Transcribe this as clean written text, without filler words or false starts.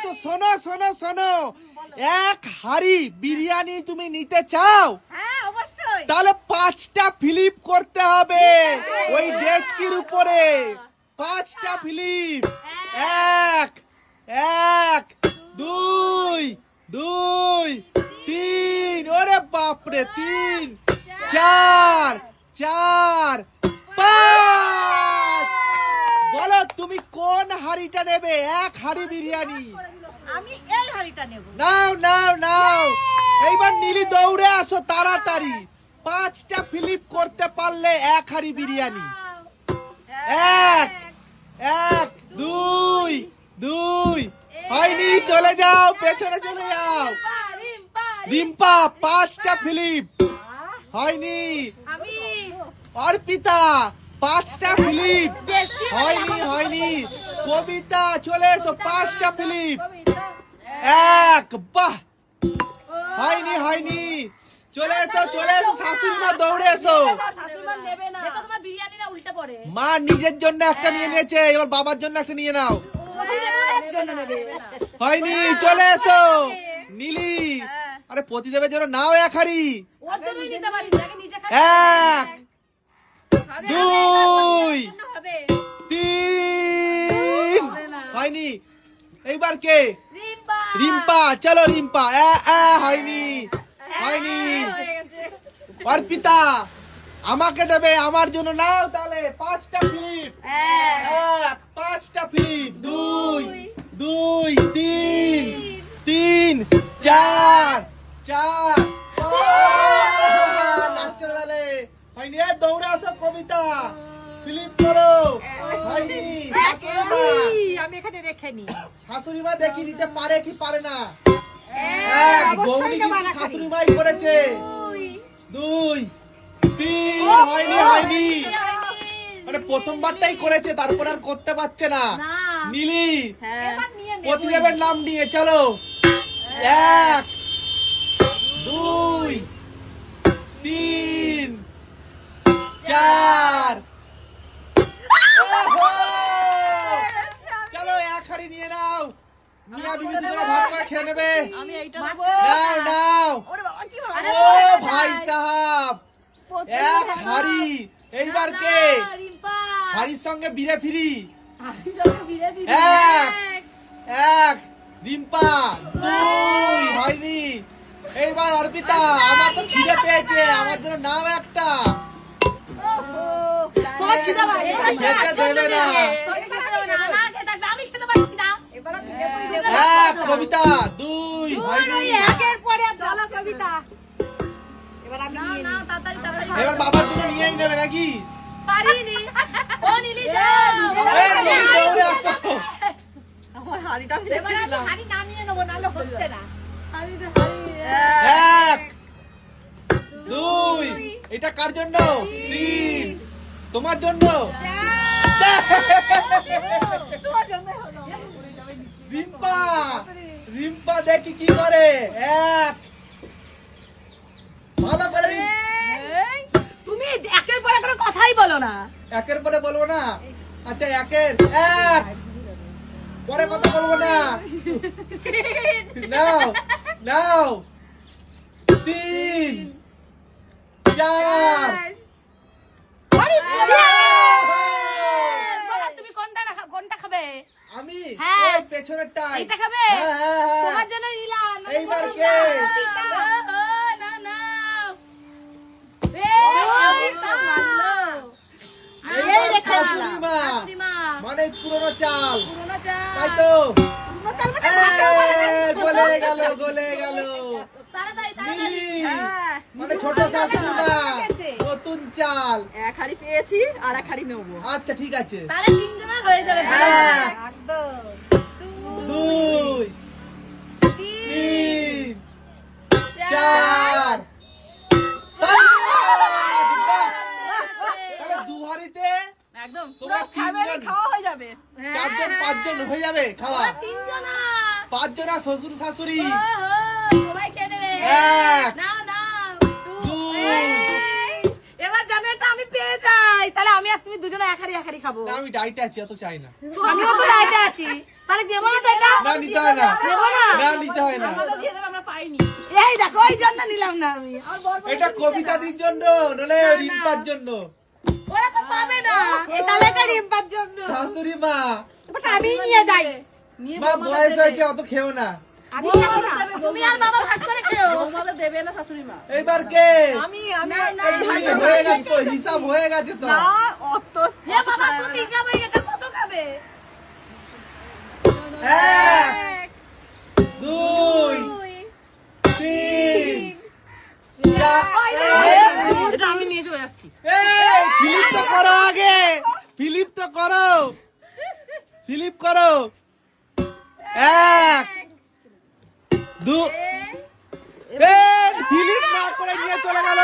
এসো, শোনো শোনো শোনো, এক হাড়ি বিরিয়ানি তুমি নিতে চাও? হ্যাঁ অবশ্যই। তাহলে 5টা ফিলিপ করতে হবে ওই ডেস্কির উপরে। 5টা ফিলিপ। 1 1 2 2 3, ওরে বাপরে, 3 4 4 5। বলো তুমি কোন হাড়িটা নেবে? এক হাড়ি বিরিয়ানি। আমি এই হাড়িটা নেব। নাও নাও নাও, এইবার নীলি দৌড়ে আসো তাড়াতাড়ি। 5টা ফিলিপ করতে পারলে এক হাড়ি বিরিয়ানি। 1 1 2 2, হয়নি, চলে যাও, পেছনে চলে যাও। রিম্পা 5টা ফিলিপ, হয়নি। আমি অর্পিতা 5টা ফিলিপ, হয়নি হয়নি। কবিতা চলে এসো, 5টা ফিলিপ। 1, বাহ, হয়নি হয়নি। চলে এসো চলে এসো, শাশুড়ি মা দৌড়ে এসো। শাশুড়িমা নেবে না। দেখো তোমার বিরিয়ানি না উল্টে পড়ে। মা নিজের জন্য একটা নিয়ে নিয়েছে, এবার বাবার জন্য একটা নিয়ে নাও। হয়নি, চলে এসো। নীলি, আরে প্রতিদেবের জন্য নাও এক হাড়ি। ওর জন্যই নিতে পারি, আগে নিজে খাই। 1 2 3, হয়নি। এইবার কে? রিম্পা। রিম্পা, চলো রিম্পা। হয়নি হয়নি। অর্পিতা আমাকে দেবে, আমার জন্য নাও তাহলে। 5টা ফিলিপ। 1 5টা ফিলিপ। 2 2 3 3 4 4 লাস্টের বেলে হয়নি। দৌড়ে আসো কবিতা, ফিলিপ করো। হয়নি। আমি এখানে রেখে নি। শাশুড়ি মা দেখি নিতে পারে কি পারে না। গৌরী কিন্তু শাশুড়ি মাই করেছে। 2 3, হয়নি হয়নি। মানে প্রথমবারটাই করেছে, তারপর আর করতে পারছে না। নীলি প্রতিদেবের নাম নিয়ে চলো। 1 2 3 4, চলো এক হাড়ি নিয়ে নাও। মিয়া বিবি দুজনে ভাগ করে খেয়ে নেবে। আমি এইটা নেব। নাও নাও। ওরে বাবা কি ভালো। ও ভাই সাহাব, এক হাড়ি। এইবার কে? রিম্পা। হাড়ির সঙ্গে বিরে ফিরি। আমি সব বিরে বিরে। 1 রিম্পা। 2, হয়নি। এইবার অর্পিতা, আমার তো খিদে পেয়েছে, আমার জন্য নাও একটা। তোমার খিদে পায়। খেতে দেবে না। না খেতে থাকবে, আমি খেতে পারছি না। এবার আমি নেব। 1 কবিতা। 2, হয়নি। একের পরে চলো কবিতা। এবার আমি নিয়ে নাও তাড়াতাড়ি তাড়াতাড়ি। এবার বাবার জন্য নিয়েই নেবে নাকি? পারিনি। ও নীলি যাও। নীলি দৌড়ে আসো। আমার হাড়িটা ফেলে দিলাম। এবার আমি হাড়ি নামিয়ে নেব, নালে হচ্ছে না। হাড়ি 1 2, এটা কার জন্য? 3, তোমার জন্য। তোমার জন্য হলো। রিম্পা রিম্পা দেখি কি করে। 1, ভালো করে তুমি একের পরে কোনো কথাই বলো না। একের পরে বলবো না। আচ্ছা, একের 1, পরে কথা বলবো না। নাও নাও। 3 4, তুমি কোনটা খাবে? আমি হ্যাঁ। ওই পেছনেরটাই। এইটা খাবে? হ্যাঁ হ্যাঁ হ্যাঁ। তোমার জন্য নিলাম। এইবার কে? না না। এইবার শাশুড়ি মা, মানে পুরনো চাল, তাই তো? গলে গেল গলে গেল। নীলি মানে ছোট শাশুড়ি মা, নতুন চাল। এক হাড়ি পেয়েছি আর এক হাড়ি নেবো। আচ্ছা ঠিক আছে। তাহলে তিনজনের হয়ে যাবে। 1 2 3 4 তাহলে 2 হাঁড়িতে একদম তোমার তিনজন খাওয়া হয়ে যাবে। 4 জন 5 জন হয়ে যাবে খাওয়া। তিনজনা 5 জনা শ্বশুর শাশুড়ি। সবাই খেয়ে নেবে। 1 নাও নাও। 2 এবার জানো এটা আমি পেয়ে যাই, তাহলে আমি আর তুমি দুজনে এক হাড়ি খাবো। না, আমি ডাইটে আছি, অত চাই না। আমিও তো ডায়েটে আছি। তাহলে দেবো না তো এটা? না নিতে হয় না, দেবো না? না নিতে হয় না। আমাদের দিয়ে দেবে, আমরা পাইনি। এই দেখো ওই জন্য নিলাম না আমি। আমার বর বলে এটা দিচ্ছে কবিতা না। দির জন্য, নলে রিম্পার জন্য। ওরা তো পাবে না। এ তাহলে এটা রিম্পার জন্য। শাশুড়ি মা, এবার আমি নিয়ে যাই। নিয়ে মা বয়স হয়েছে, অত খেও না। আমি খাবো না। তুমি আর বাবা ভাগ করে খেও। বৌমাদের দেবে না শাশুড়ি মা। এইবার কে? আমি না, না, এই হয়ে গেছে তো, হিসাব হয়ে গেছে তো। না অত এ বাবা তুমি হিসাব হয়ে গেছে, কত খাবে? 1 এক, 2 দুই, 3 তিন, 4 এটা আমি নিয়ে চলে যাচ্ছি। এই ফিলিপ তো করো আগে, ফিলিপ তো করো, ফিলিপ করো। 1 2 এই ফিলিপ না করে নিয়ে চলে গেল।